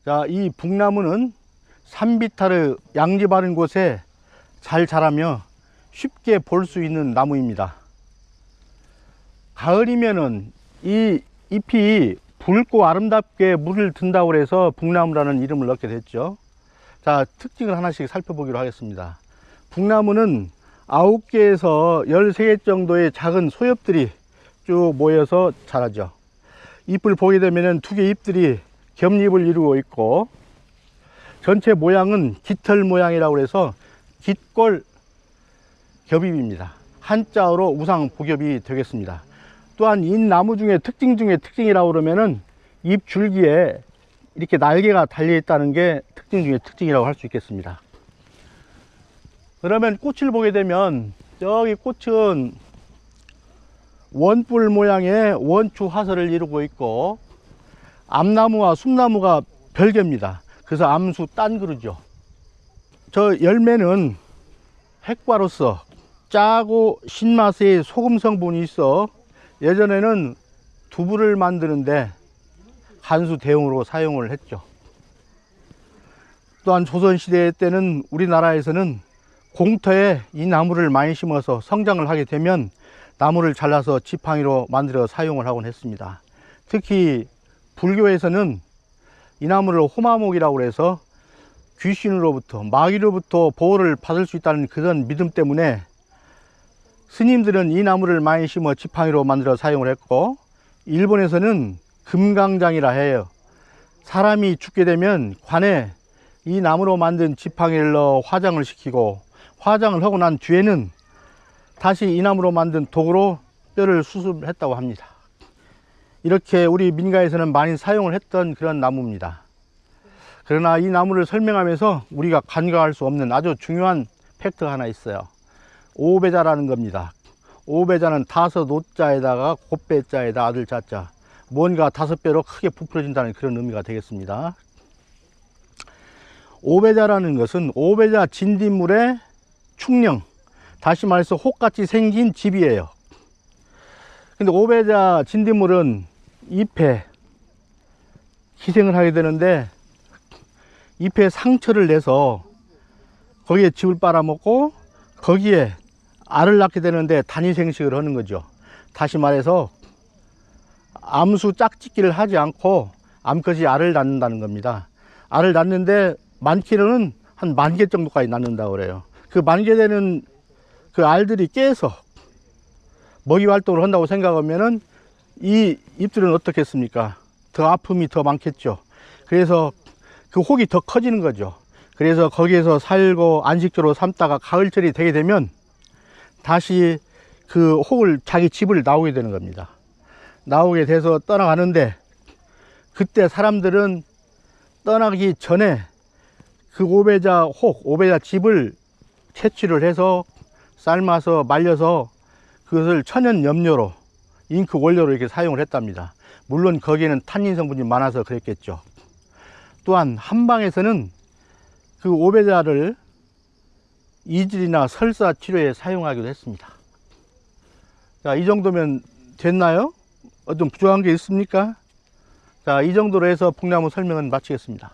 자, 이 북나무는 산비탈의 양지 바른 곳에 잘 자라며 쉽게 볼 수 있는 나무입니다. 가을이면은 이 잎이 붉고 아름답게 물을 든다고 해서 북나무라는 이름을 얻게 됐죠. 자, 특징을 하나씩 살펴보기로 하겠습니다. 북나무는 9개에서 13개 정도의 작은 소엽들이 쭉 모여서 자라죠. 잎을 보게 되면 2개 잎들이 겹잎을 이루고 있고, 전체 모양은 깃털 모양이라고 해서 깃골 겹잎입니다. 한자어로 우상복엽이 되겠습니다. 또한 이 나무 중에 특징 중에 특징이라고 그러면은 잎 줄기에 이렇게 날개가 달려 있다는 게 특징 중에 특징이라고 할 수 있겠습니다. 그러면 꽃을 보게 되면 저기 꽃은 원뿔 모양의 원추 화설을 이루고 있고, 암나무와 숲나무가 별개입니다. 그래서 암수 딴 그루죠. 저 열매는 핵과로서 짜고 신맛의 소금 성분이 있어 예전에는 두부를 만드는데 간수 대용으로 사용을 했죠. 또한 조선시대 때는 우리나라에서는 공터에 이 나무를 많이 심어서 성장을 하게 되면 나무를 잘라서 지팡이로 만들어 사용을 하곤 했습니다. 특히 불교에서는 이 나무를 호마목이라고 해서 귀신으로부터, 마귀로부터 보호를 받을 수 있다는 그런 믿음 때문에 스님들은 이 나무를 많이 심어 지팡이로 만들어 사용을 했고, 일본에서는 금강장이라 해요. 사람이 죽게 되면 관에 이 나무로 만든 지팡이를 넣어 화장을 시키고, 화장을 하고 난 뒤에는 다시 이 나무로 만든 도구로 뼈를 수술했다고 합니다. 이렇게 우리 민가에서는 많이 사용을 했던 그런 나무입니다. 그러나 이 나무를 설명하면서 우리가 간과할 수 없는 아주 중요한 팩트가 하나 있어요. 오배자라는 겁니다. 오배자는 다섯 오자에다가 곱배자에다 아들 자자, 뭔가 5배로 크게 부풀어진다는 그런 의미가 되겠습니다. 오배자라는 것은 오배자 진딧물의 충령, 다시 말해서 혹같이 생긴 집이에요. 근데 오배자 진딧물은 잎에 희생을 하게 되는데, 잎에 상처를 내서 거기에 즙을 빨아먹고 거기에 알을 낳게 되는데 단위생식을 하는 거죠. 다시 말해서 암수 짝짓기를 하지 않고 암컷이 알을 낳는다는 겁니다. 알을 낳는데 많게는 한 10,000개 정도까지 낳는다고 그래요. 그 10,000개 되는 그 알들이 깨서 먹이 활동을 한다고 생각하면은 이 잎들은 어떻겠습니까? 더 아픔이 더 많겠죠. 그래서 그 혹이 더 커지는 거죠. 그래서 거기에서 살고 안식처로 삼다가 가을철이 되게 되면 다시 그 혹을 자기 집을 나오게 되는 겁니다. 나오게 돼서 떠나가는데, 그때 사람들은 떠나기 전에 그 오배자 혹, 오배자 집을 채취를 해서 삶아서 말려서 그것을 천연 염료로, 잉크 원료로 이렇게 사용을 했답니다. 물론 거기에는 탄닌 성분이 많아서 그랬겠죠. 또한 한방에서는 그 오배자를 이질이나 설사 치료에 사용하기도 했습니다. 자, 이 정도면 됐나요? 어떤 부족한 게 있습니까? 자, 이 정도로 해서 북나무 설명은 마치겠습니다.